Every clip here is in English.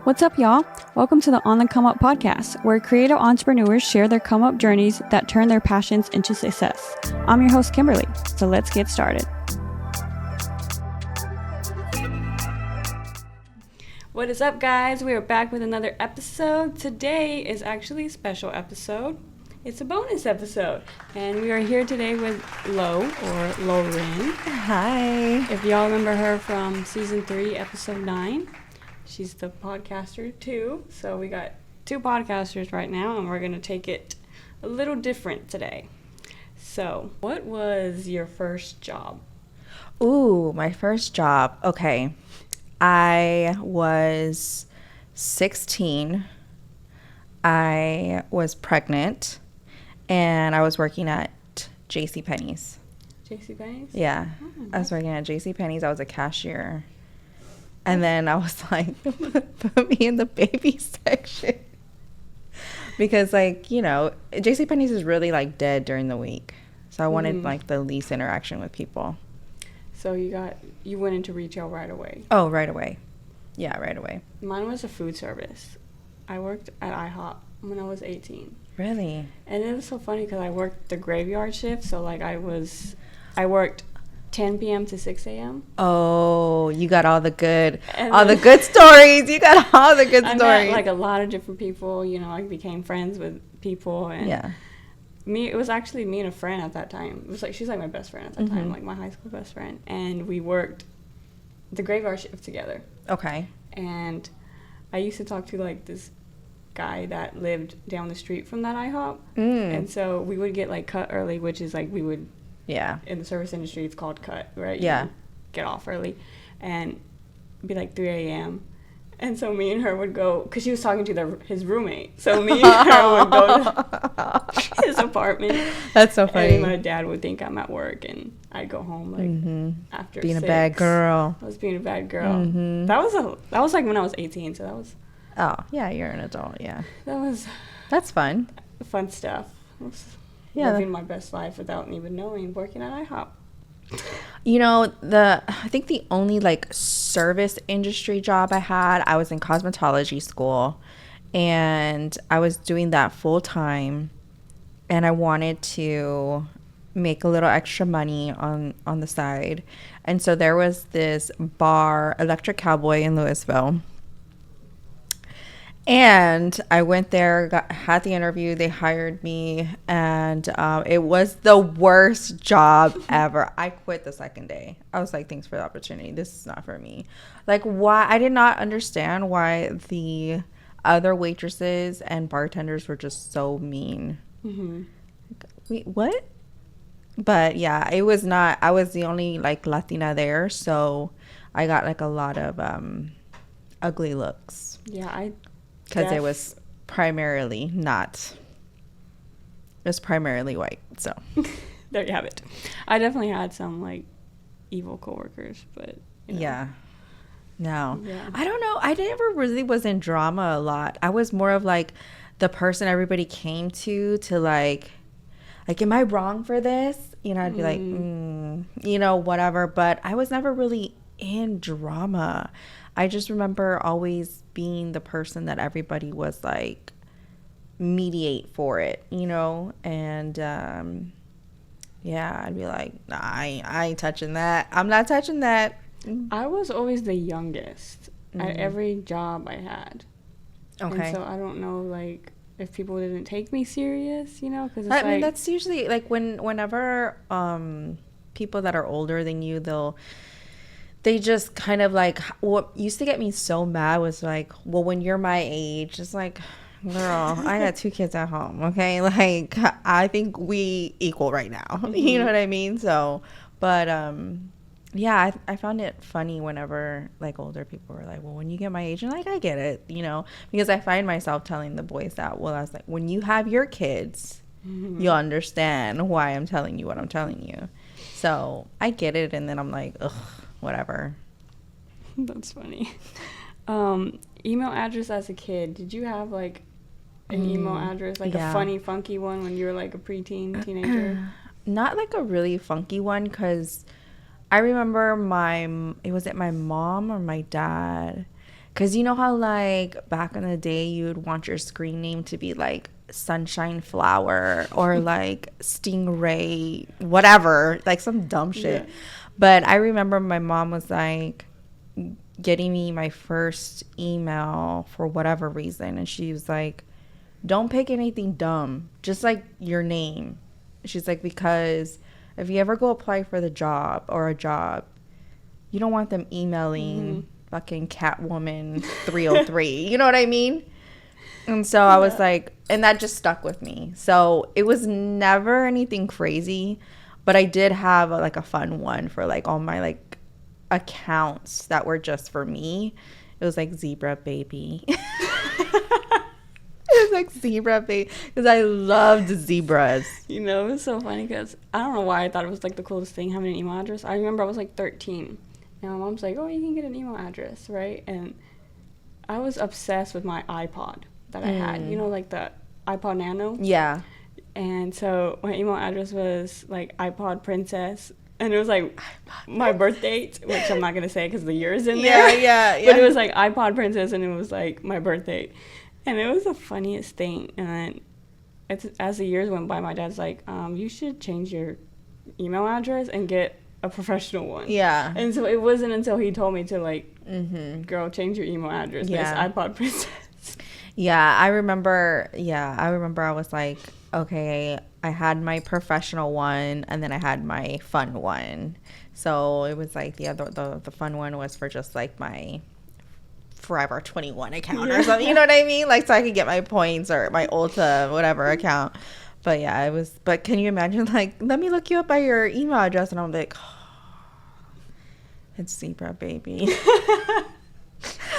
What's up, y'all? Welcome to the On the Come Up podcast, where creative entrepreneurs share their come up journeys that turn their passions into success. I'm your host, Kimberly, so let's get started. What is up, guys? We are back with another episode. Today is actually a special episode. It's a bonus episode, and we are here today with Lo, or Lauren. Hi. If y'all remember her from season 3, episode 9, she's the podcaster too. So we got 2 podcasters right now, and we're going to take it a little different today. So, what was your first job? Ooh, my first job. Okay. I was 16. I was pregnant, and I was working at JCPenney's. JCPenney's? Yeah. I was working at JCPenney's. I was a cashier. And then I was like, put me in the baby section. Because, like, you know, JCPenney's is really, like, dead during the week. So I wanted, like, the least interaction with people. So you went into retail right away? Oh, right away. Yeah, right away. Mine was a food service. I worked at IHOP when I was 18. Really? And it was so funny because I worked the graveyard shift. So, like, I worked 10 p.m. to 6 a.m. Oh, you got all the good stories. You got all the good stories. I met, like, a lot of different people. You know, I became friends with people. And yeah. It was actually me and a friend at that time. It was like, she's like my best friend at that time, like my high school best friend. And we worked the graveyard shift together. Okay. And I used to talk to, like, this guy that lived down the street from that IHOP. And so we would get, like, cut early, which is, like, we would... Yeah. In the service industry, it's called cut, right? Yeah. You get off early. And it'd be, like, 3 a.m. And so me and her would go... Because she was talking to his roommate. So me and her would go to his apartment. That's so funny. And my dad would think I'm at work, and I'd go home, like, after being 6. a bad girl. I was being a bad girl. That was like when I was 18, so that was... Oh, yeah, you're an adult, yeah. That's fun. Fun stuff. Living my best life without even knowing, working at IHOP. You know, I think the only, like, service industry job I had, I was in cosmetology school, and I was doing that full time, and I wanted to make a little extra money on the side. And so there was this bar, Electric Cowboy, in Louisville. And I went there, had the interview, they hired me, and it was the worst job ever. I quit the second day. I was like, thanks for the opportunity. This is not for me. Like, why? I did not understand why the other waitresses and bartenders were just so mean. Wait, what? But yeah, it was not, I was the only, like, Latina there, so I got, like, a lot of ugly looks. Yeah, because it was primarily white, so. There you have it. I definitely had some, like, evil coworkers, but, you know. Yeah. No. Yeah. I don't know. I never really was in drama a lot. I was more of, like, the person everybody came to like, am I wrong for this? You know, I'd be like, you know, whatever. But I was never really in drama. I just remember always being the person that everybody was like, mediate for it, you know? And, yeah, I'd be like, nah, I ain't touching that. I'm not touching that. I was always the youngest at every job I had. Okay. And so I don't know, like, if people didn't take me serious, you know? Because it's I mean, that's usually, like, whenever people that are older than you, they just kind of, like, what used to get me so mad was, like, well, when you're my age, it's like, girl, I got 2 kids at home, okay? Like, I think we equal right now. You know what I mean? So, but, yeah, I found it funny whenever, like, older people were like, well, when you get my age, and, like, I get it, you know? Because I find myself telling the boys that, well, I was like, when you have your kids, you'll understand why I'm telling you what I'm telling you. So, I get it, and then I'm like, ugh. Whatever. That's funny. Email address as a kid. Did you have, like, an email address, like a funny, funky one when you were, like, a preteen, teenager? Not, like, a really funky one, because I remember it was my mom or my dad, Because you know how, like, back in the day, you would want your screen name to be, like, Sunshine Flower or, like, Stingray, whatever. Like, some dumb shit. Yeah. But I remember my mom was, like, getting me my first email for whatever reason. And she was like, don't pick anything dumb. Just, like, your name. She's like, because if you ever go apply for the job or a job, you don't want them emailing fucking Catwoman 303. You know what I mean? And so I was like, and that just stuck with me. So it was never anything crazy, but I did have like a fun one for like all my like accounts that were just for me. It was like Zebra Baby. It was like Zebra Baby because I loved zebras. You know, it was so funny because I don't know why I thought it was like the coolest thing having an email address. I remember I was like 13 and my mom's like, oh, you can get an email address, right? And I was obsessed with my iPod that I had, you know, like the iPod Nano. Yeah. And so my email address was like iPod Princess, and it was like my birth date, which I'm not gonna say because the year is in there. Yeah. But it was like iPod Princess, and it was like my birth date, and it was the funniest thing. And then as the years went by, my dad's like, you should change your email address and get a professional one. Yeah. And so it wasn't until he told me to like, girl, change your email address. Yeah. It's iPod Princess. Yeah, I remember I was like, okay, I had my professional one and then I had my fun one. So it was like the fun one was for just like my Forever 21 account or something. You know what I mean? Like so I could get my points or my Ulta whatever account. But yeah, it was, but can you imagine like, let me look you up by your email address, and I'm like, oh, it's Zebra Baby.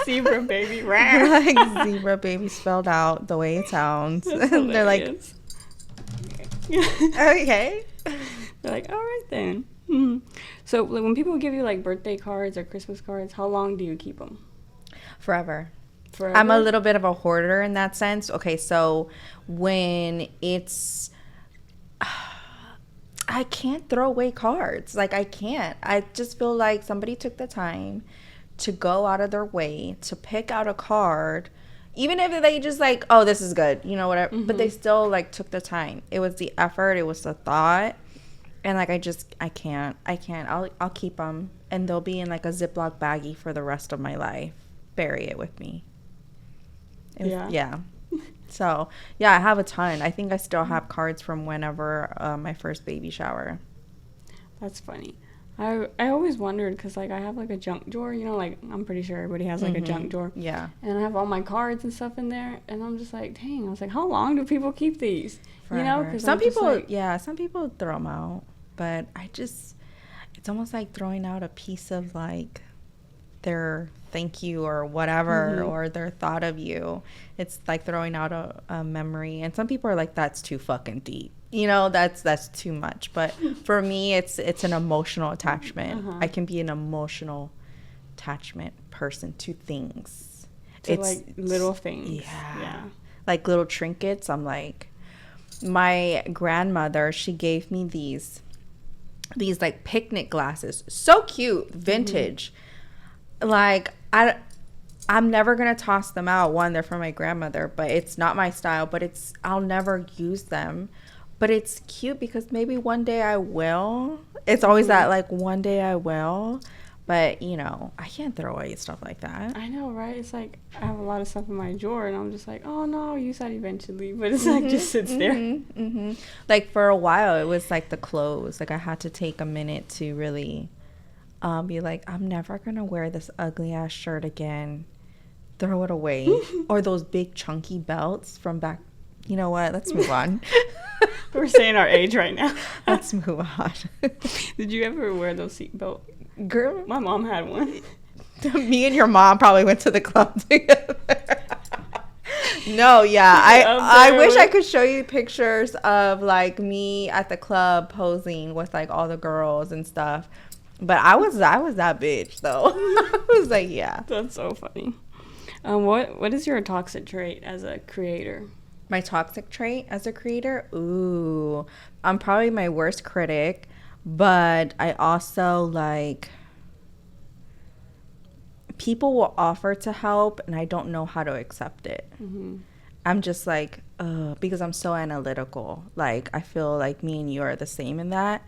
Zebra Baby. Like Zebra Baby spelled out the way it sounds. They're like, okay. They're like, all right then. Mm-hmm. So like, when people give you like birthday cards or Christmas cards, how long do you keep them? Forever. Forever? I'm a little bit of a hoarder in that sense. Okay, so when it's, I can't throw away cards. Like I can't. I just feel like somebody took the time to go out of their way to pick out a card, even if they just like, oh, this is good, you know, whatever. But they still like took the time. It was the effort. It was the thought. And like, I can't. I'll keep them, and they'll be in like a Ziploc baggie for the rest of my life. Bury it with me. Yeah. So yeah, I have a ton. I think I still have cards from whenever my first baby shower. That's funny. I always wondered because like I have like a junk drawer, you know, like I'm pretty sure everybody has like a junk drawer. Yeah. And I have all my cards and stuff in there, and I'm just like, dang. I was like, how long do people keep these? Forever. You know, 'cause some people, like, some people throw them out, but it's almost like throwing out a piece of like their thank you or whatever, or their thought of you. It's like throwing out a memory, and some people are like, that's too fucking deep. You know, that's too much. But for me, it's an emotional attachment. I can be an emotional attachment person to things. It's like little things. Yeah. Like little trinkets. I'm like, my grandmother, she gave me these like picnic glasses. So cute, vintage. Like I'm never gonna toss them out. One, they're from my grandmother, but it's not my style. But I'll never use them. But it's cute because maybe one day I will. It's always that like one day I will. But you know, I can't throw away stuff like that. I know, right? It's like I have a lot of stuff in my drawer, and I'm just like, oh no, I'll use that eventually. But it's like just sits there. Like for a while, it was like the clothes. Like I had to take a minute to really be like, I'm never gonna wear this ugly ass shirt again. Throw it away. Or those big chunky belts from back. You know what? Let's move on. We're saying our age right now. Let's move on. Did you ever wear those seatbelt? Girl, my mom had one. Me and your mom probably went to the club together. No, yeah. I wish I could show you pictures of like me at the club posing with like all the girls and stuff. But I was that bitch though. I was like, yeah. That's so funny. What is your toxic trait as a creator? My toxic trait as a creator? Ooh, I'm probably my worst critic, but I also like people will offer to help and I don't know how to accept it. I'm just like, because I'm so analytical. Like, I feel like me and you are the same in that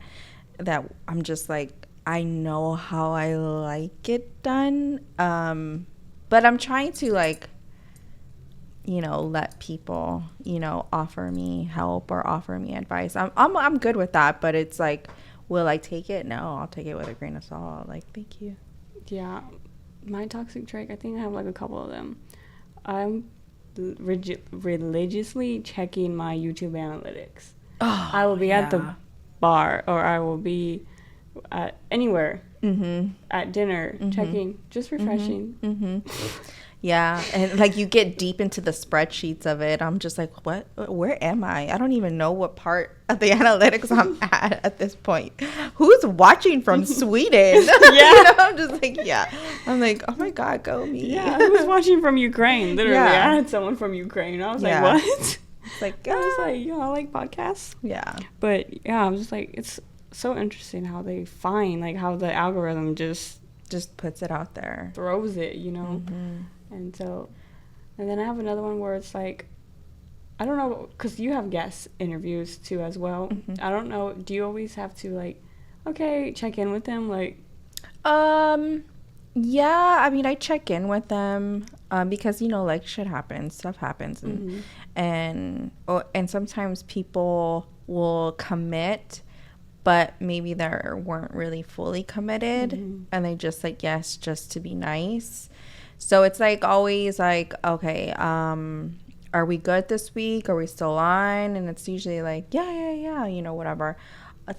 I'm just like, I know how I like it done. But I'm trying to, like, let people, offer me help or offer me advice. I'm good with that, but it's like, will I take it? No, I'll take it with a grain of salt. Like, thank you. Yeah. My toxic trait, I think I have like a couple of them. I'm religiously checking my YouTube analytics. I will be at the bar, or I will be at anywhere, at dinner, checking, just refreshing. Yeah, and like you get deep into the spreadsheets of it. I'm just like, what? Where am I? I don't even know what part of the analytics I'm at this point. Who's watching from Sweden? Yeah, I'm just like, I'm like, oh my God, go me. Yeah, who's watching from Ukraine? Literally, I had someone from Ukraine. I was like, what? It's like, I was like, I like podcasts. Yeah, but I was just like, it's so interesting how they find, like, how the algorithm just puts it out there, throws it, And so, and then I have another one where it's like, I don't know, because you have guest interviews too as well. I don't know, do you always have to, like, okay, check in with them? Like, yeah, I mean, I check in with them because, like, shit happens, stuff happens. And sometimes people will commit, but maybe they weren't really fully committed. And they just like, yes, just to be nice. So it's like always like, okay, are we good this week? Are we still on? And it's usually like, yeah, whatever.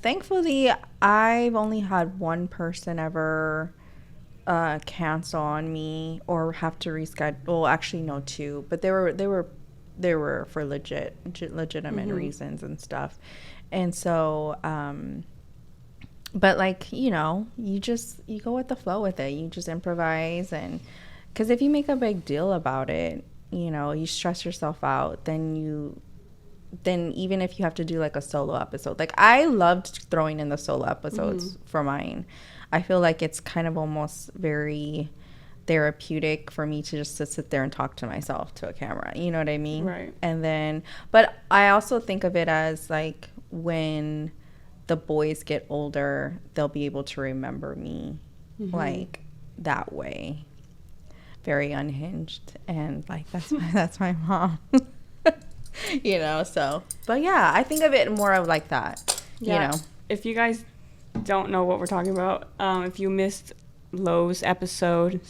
Thankfully, I've only had one person ever cancel on me or have to reschedule. Well, actually, no, two, but they were for legitimate reasons and stuff. And so, but like, you go with the flow with it. You just improvise. And because if you make a big deal about it, you stress yourself out, then even if you have to do like a solo episode, like I loved throwing in the solo episodes for mine. I feel like it's kind of almost very therapeutic for me to just to sit there and talk to myself to a camera. You know what I mean? Right. And then, but I also think of it as like when the boys get older, they'll be able to remember me like that way. Very unhinged, and like that's my mom. So, but yeah, I think of it more of like that. If you guys don't know what we're talking about, if you missed Lo's episode,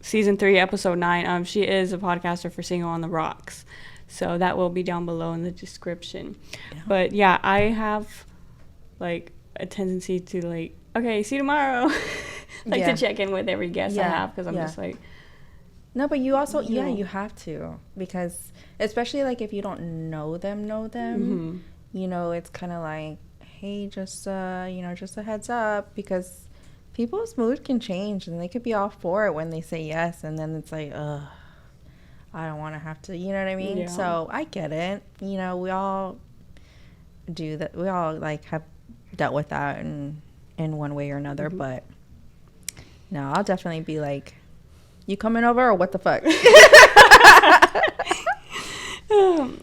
season 3, episode 9, she is a podcaster for Single on the Rocks, so that will be down below in the description. But yeah, I have like a tendency to like, okay, see you tomorrow. To check in with every guest I have, because I'm just like, no, but you also you have to, because especially like if you don't know them, it's kind of like, hey, just just a heads up, because people's mood can change and they could be all for it when they say yes, and then it's like, I don't want to have to, you know what I mean? Yeah. So I get it. We all do that. We all like have dealt with that in one way or another. But no, I'll definitely be like, you coming over or what the fuck?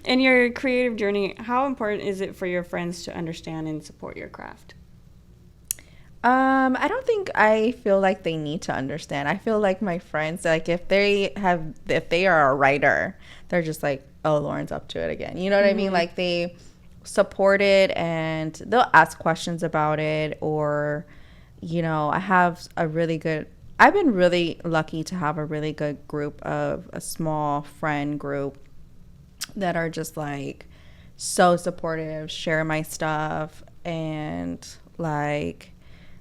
In your creative journey, how important is it for your friends to understand and support your craft? I don't think I feel like they need to understand. I feel like my friends, like if they are a writer, they're just like, oh, Lauren's up to it again. You know what I mean? Like they support it and they'll ask questions about it, or, I've been really lucky to have a really good group of a small friend group that are just like so supportive, share my stuff, and like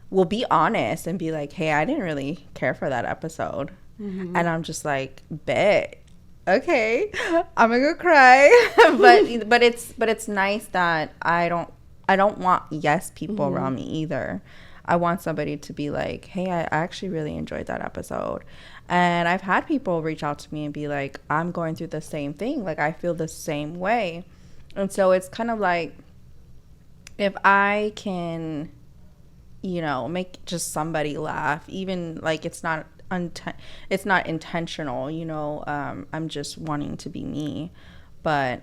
will be honest and be like, hey, I didn't really care for that episode. And I'm just like, bet, okay, I'm gonna go cry. but it's nice that I don't want yes people around me either. I want somebody to be like, hey, I actually really enjoyed that episode. And I've had people reach out to me and be like, I'm going through the same thing. Like, I feel the same way. And so it's kind of like, if I can, make just somebody laugh, even like it's not it's not intentional, you know. I'm just wanting to be me. But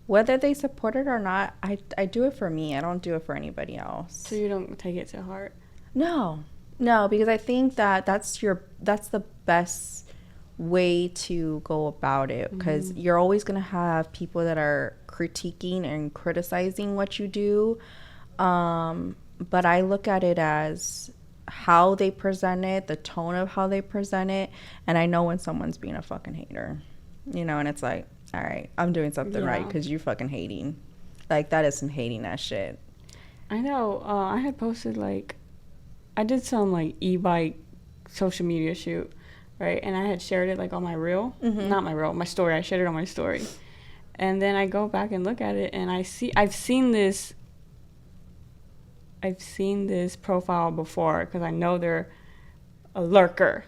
whether they support it or not, I do it for me. I don't do it for anybody else. So you don't take it to heart? No, because I think that that's the best way to go about it, because you're always going to have people that are critiquing and criticizing what you do. But I look at it as how they present it, the tone of how they present it, and I know when someone's being a fucking hater, you know, and it's like, all right, I'm doing something right because you fucking hating. Like, that is some hating ass shit. I know. I had posted, like, I did some, like, e-bike social media shoot, right? And I had shared it, like, on my reel. Not my reel, my story. I shared it on my story. And then I go back and look at it, and I've seen this profile before, because I know they're a lurker.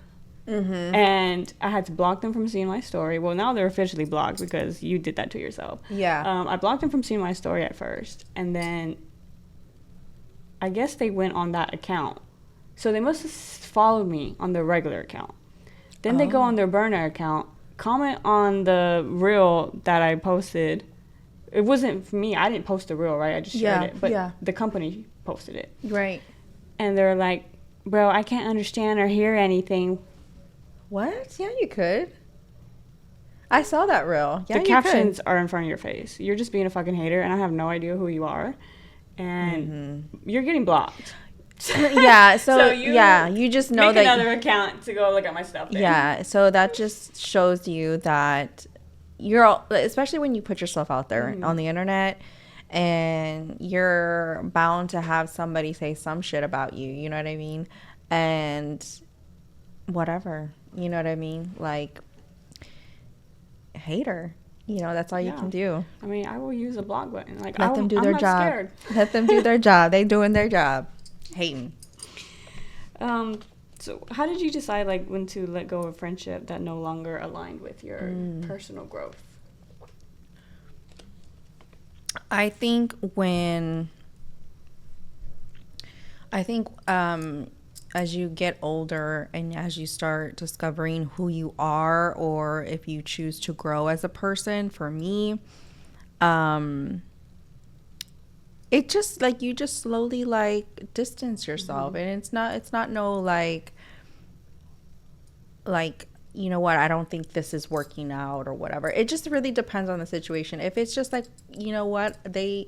And I had to block them from seeing my story. Well, now they're officially blocked because you did that to yourself. Yeah. I blocked them from seeing my story at first, and then I guess they went on that account. So they must have followed me on their regular account. Then they go on their burner account, comment on the reel that I posted. It wasn't for me. I didn't post the reel, right? I just shared it. But the company posted it. Right. And they're like, bro, I can't understand or hear anything. What? Yeah, you could. I saw that reel. Yeah, the captions are in front of your face. You're just being a fucking hater, and I have no idea who you are. And you're getting blocked. Yeah, so you just know make that another account to go look at my stuff there. Yeah, so that just shows you that you're, especially when you put yourself out there on the internet, and you're bound to have somebody say some shit about you, you know what I mean? And whatever, you know what I mean? Like, hater, you know, that's all you can do. I mean, I will use a block button. Like, let them do their job. Scared. Let them do their job. They doing their job. Hating. So how did you decide, like, when to let go of a friendship that no longer aligned with your personal growth? I think as you get older and as you start discovering who you are, or if you choose to grow as a person, for me, it just, like, you just slowly, like, distance yourself. And it's not no like, you know what, I don't think this is working out or whatever. It just really depends on the situation. If it's just like, you know what, they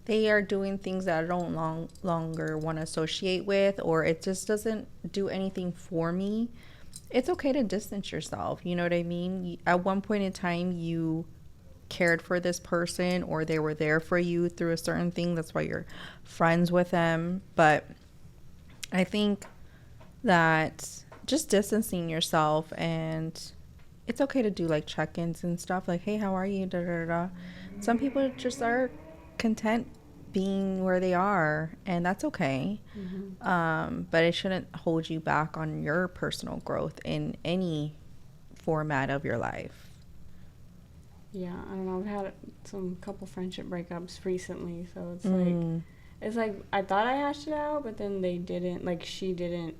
are doing things that I don't longer want to associate with, or it just doesn't do anything for me, it's okay to distance yourself. You know what I mean? At one point in time, you cared for this person, or they were there for you through a certain thing. That's why you're friends with them. But I think that just distancing yourself, and it's okay to do, like, check-ins and stuff, like, hey, how are you, da da da. Some people just are content being where they are, and that's okay. But it shouldn't hold you back on your personal growth in any format of your life. Yeah, I don't know. I've had some couple friendship breakups recently, so it's like I thought I hashed it out, but then they didn't. Like, she didn't.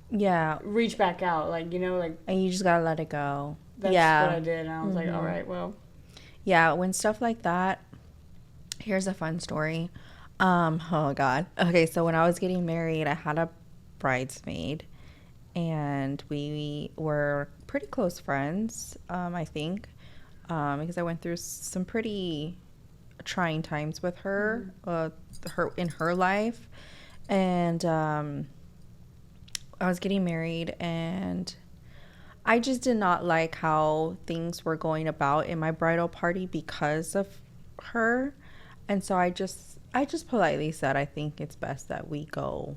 Yeah. Reach back out, like, you know, like. And you just gotta let it go. That's what I did, and I was like, all right, well. Yeah, when stuff like that. Here's a fun story. Oh God. Okay, so when I was getting married, I had a bridesmaid, and we were pretty close friends. I think. Because I went through some pretty trying times with her, in her life, and I was getting married, and I just did not like how things were going about in my bridal party because of her, and so I just politely said, I think it's best that we go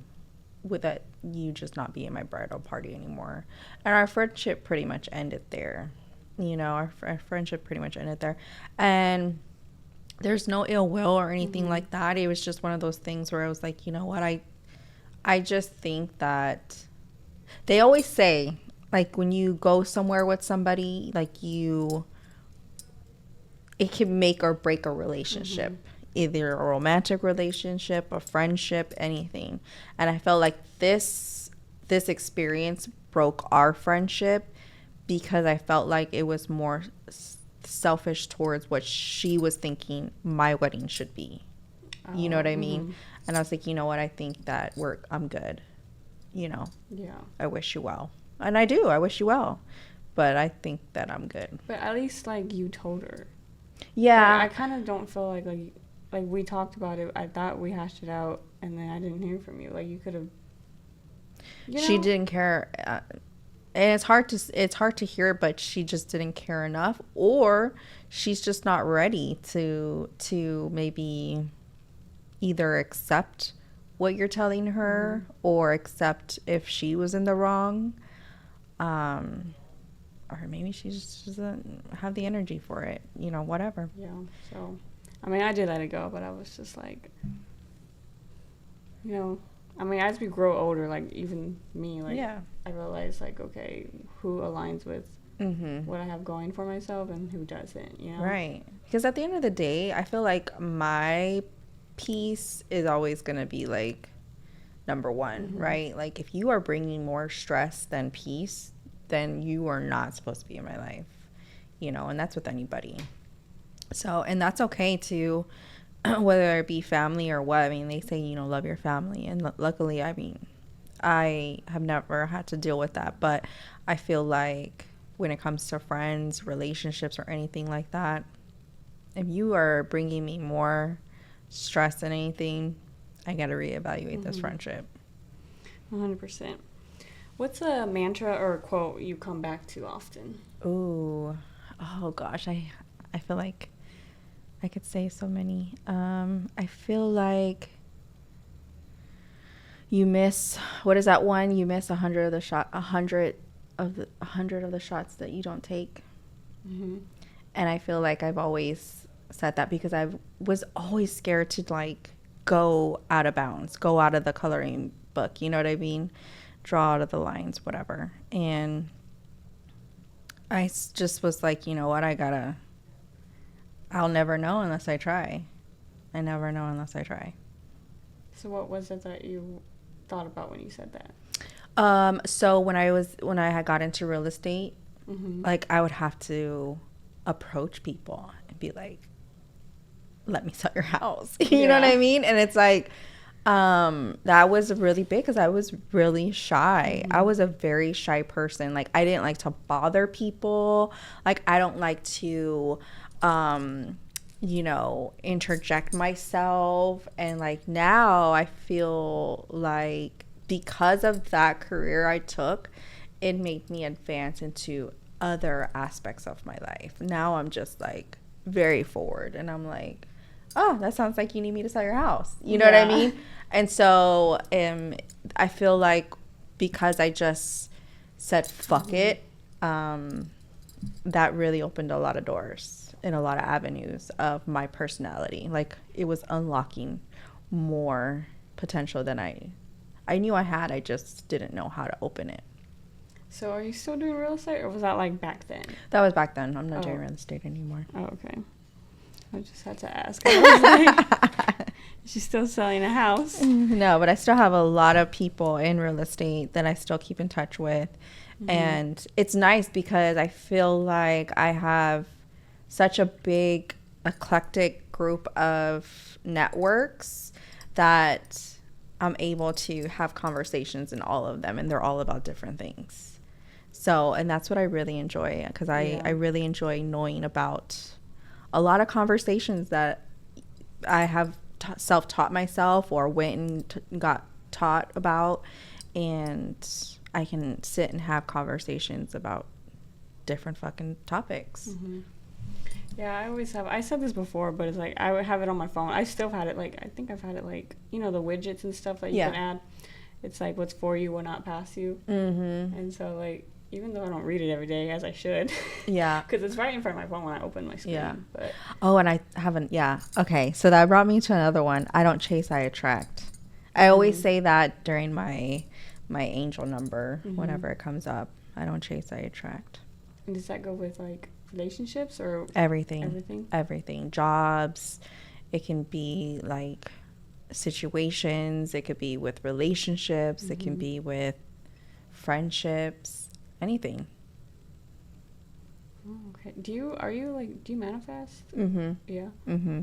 with that, you just not be in my bridal party anymore, and our friendship pretty much ended there. You know, our friendship pretty much ended there. And there's no ill will or anything like that. It was just one of those things where I was like, you know what? I just think that they always say, like, when you go somewhere with somebody, like, it can make or break a relationship. Either a romantic relationship, a friendship, anything. And I felt like this this experience broke our friendship because I felt like it was more selfish towards what she was thinking my wedding should be. You know what I mean? And I was like, you know what? I think that I'm good. You know? Yeah. I wish you well. And I do. I wish you well. But I think that I'm good. But at least, like, you told her. Yeah. Like, I kind of don't feel like we talked about it. I thought we hashed it out, and then I didn't hear from you. Like, you could have. She didn't care. And it's hard to hear, but she just didn't care enough. Or she's just not ready to maybe either accept what you're telling her or accept if she was in the wrong. Or maybe she just doesn't have the energy for it, you know, whatever. Yeah. So, I mean, I did let it go, but I was just like, you know, I mean, as we grow older, like, even me, like, yeah. I realize, like, okay, who aligns with what I have going for myself and who doesn't, you know? Right. Because at the end of the day, I feel like my peace is always going to be, like, number one, right? Like, if you are bringing more stress than peace, then you are not supposed to be in my life, you know, and that's with anybody. So, and that's okay too, whether it be family or what. I mean, they say, you know, love your family. And luckily, I mean, I have never had to deal with that. But I feel like when it comes to friends, relationships, or anything like that, if you are bringing me more stress than anything, I got to reevaluate this friendship. 100%. What's a mantra or a quote you come back to often? Ooh, oh gosh, I feel like I could say so many. I feel like you miss, what is that one? You miss 100 of the shots that you don't take. And I feel like I've always said that because I was always scared to like go out of bounds, go out of the coloring book. You know what I mean? Draw out of the lines, whatever. And I just was like, you know what? I'll never know unless I try. I never know unless I try. So what was it that you thought about when you said that? So when I had got into real estate, like I would have to approach people and be like, let me sell your house. You know what I mean? And it's like, that was really big because I was really shy. I was a very shy person. Like I didn't like to bother people. Like I don't like to, you know, interject myself. And like now I feel like because of that career I took, it made me advance into other aspects of my life. Now I'm just like very forward and I'm like, oh, that sounds like you need me to sell your house. You know what I mean? And so I feel like because I just said fuck it, that really opened a lot of doors in a lot of avenues of my personality. Like it was unlocking more potential than I knew I had. I just didn't know how to open it. So are you still doing real estate or was that like back then? That was back then. I'm not doing real estate anymore. Oh, okay. I just had to ask. I was like, she's still selling a house. No, but I still have a lot of people in real estate that I still keep in touch with. And it's nice because I feel like I have such a big eclectic group of networks that I'm able to have conversations in all of them, and they're all about different things. So, and that's what I really enjoy because I really enjoy knowing about a lot of conversations that I have self-taught myself or went and got taught about, and I can sit and have conversations about different fucking topics. Yeah, I always have. I said this before, but it's like I would have it on my phone. I still have had it. Like I think I've had it like, you know, the widgets and stuff that you can add. It's like what's for you will not pass you. And so like even though I don't read it every day as I should. Yeah. Because it's right in front of my phone when I open my screen. Yeah. But. Oh, and I haven't. Yeah. Okay. So that brought me to another one. I don't chase, I attract. I always say that during my angel number whenever it comes up. I don't chase, I attract. And does that go with like relationships or everything? Jobs, it can be like situations, it could be with relationships, it can be with friendships, anything. Oh, okay. Do you manifest? Mm-hmm. Yeah. Mm-hmm.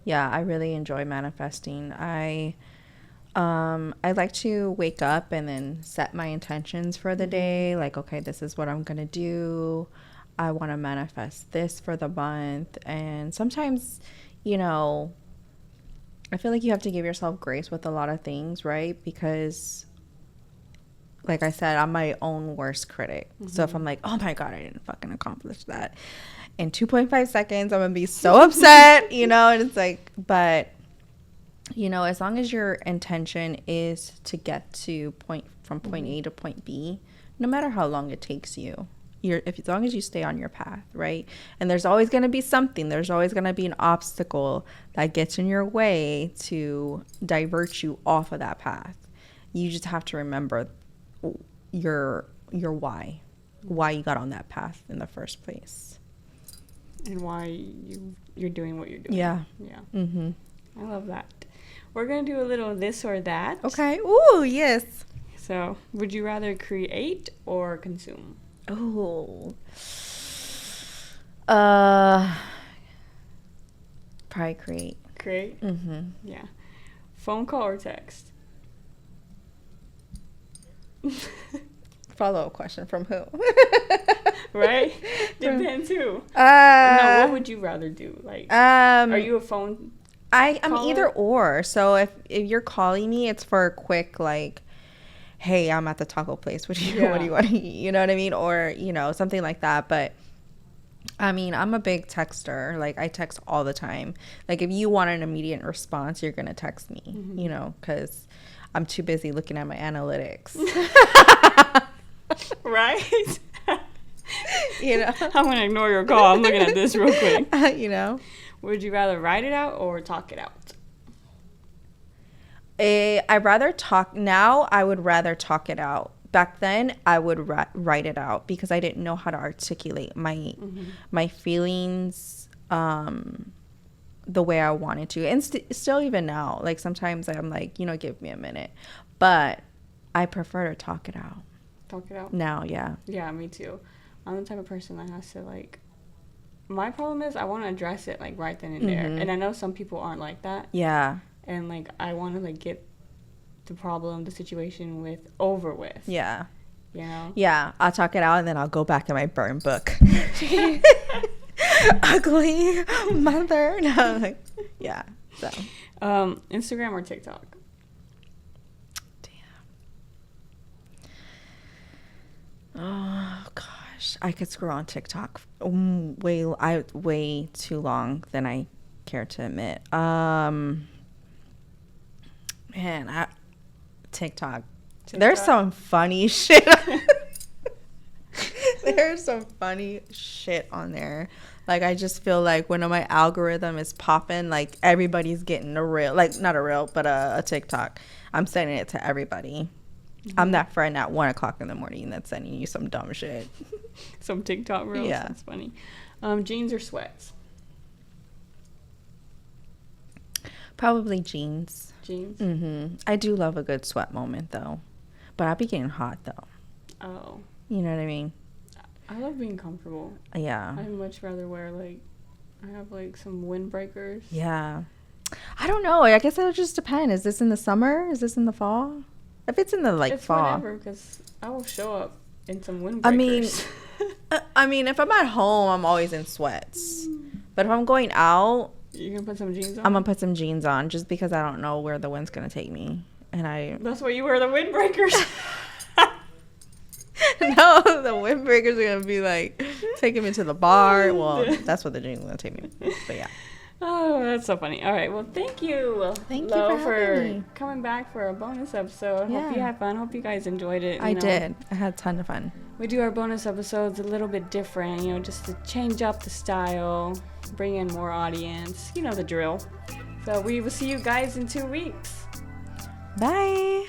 Yeah, I really enjoy manifesting. I like to wake up and then set my intentions for the day. Like, okay, this is what I'm gonna do. I want to manifest this for the month. And sometimes, you know, I feel like you have to give yourself grace with a lot of things, right? Because, like I said, I'm my own worst critic. So if I'm like, oh my God, I didn't fucking accomplish that in 2.5 seconds, I'm gonna be so upset, you know? And it's like, but, you know, as long as your intention is to get to point A to point B, no matter how long it takes you, as long as you stay on your path, right? And there's always going to be something, there's always going to be an obstacle that gets in your way to divert you off of that path. You just have to remember your why you got on that path in the first place, and why you're doing what you're doing. Yeah. Mm-hmm. I love that. We're gonna do a little this or that. Okay. Ooh, yes. So, would you rather create or consume? Oh. Probably create. Create? Mm-hmm. Yeah. Phone call or text? Follow-up question from who? Right? Depends who. No, what would you rather do? Like, are you a phone I'm caller? either or. So if you're calling me, it's for a quick, like, hey, I'm at the taco place. What do you want to eat? You know what I mean? Or, you know, something like that. But I mean, I'm a big texter. Like, I text all the time. Like, if you want an immediate response, you're going to text me, you know, because I'm too busy looking at my analytics. Right? You know? I'm going to ignore your call. I'm looking at this real quick. You know? Would you rather write it out or talk it out? I'd rather talk. Now, I would rather talk it out. Back then, I would write it out because I didn't know how to articulate my feelings the way I wanted to. And still even now, like, sometimes I'm like, you know, give me a minute. But I prefer to talk it out. Talk it out? Now, yeah. Yeah, me too. I'm the type of person that has to, like, my problem is I want to address it, like, right then and there. And I know some people aren't like that. Yeah. And, like, I want to, like, get the problem, the situation over with. Yeah. You know? Yeah. I'll talk it out and then I'll go back in my burn book. Ugly mother. No, like, yeah. So. Instagram or TikTok? Damn. Oh, gosh. I could scroll on TikTok way too long than I care to admit. Man, TikTok. There's some funny shit. There's some funny shit on there. Like, I just feel like when my algorithm is popping, like, everybody's getting a reel. Like, not a reel, but a TikTok. I'm sending it to everybody. I'm that friend at 1 o'clock in the morning that's sending you some dumb shit. Some TikTok reels? Yeah. That's funny. Jeans or sweats? Probably jeans. Jeans? Mm-hmm. I do love a good sweat moment, though. But I'll be getting hot, though. Oh. You know what I mean? I love being comfortable. Yeah. I'd much rather wear, like, I have, like, some windbreakers. Yeah. I don't know. I guess it'll just depend. Is this in the summer? Is this in the fall? If it's in the, like, it's fall. Whatever, because I will show up in some windbreakers. I mean, if I'm at home, I'm always in sweats. But if I'm going out, you gonna put some jeans on? I'm gonna put some jeans on just because I don't know where the wind's gonna take me. And that's why you wear the windbreakers. No, the windbreakers are gonna be like taking me to the bar. Well, that's what the jeans are gonna take me. But yeah. Oh, that's so funny. All right, well, thank you, Thank Lo, you for having me. coming back for a bonus episode. Yeah. Hope you had fun. Hope you guys enjoyed it. I did. I had a ton of fun. We do our bonus episodes a little bit different, you know, just to change up the style, bring in more audience. You know the drill. So we will see you guys in 2 weeks. Bye.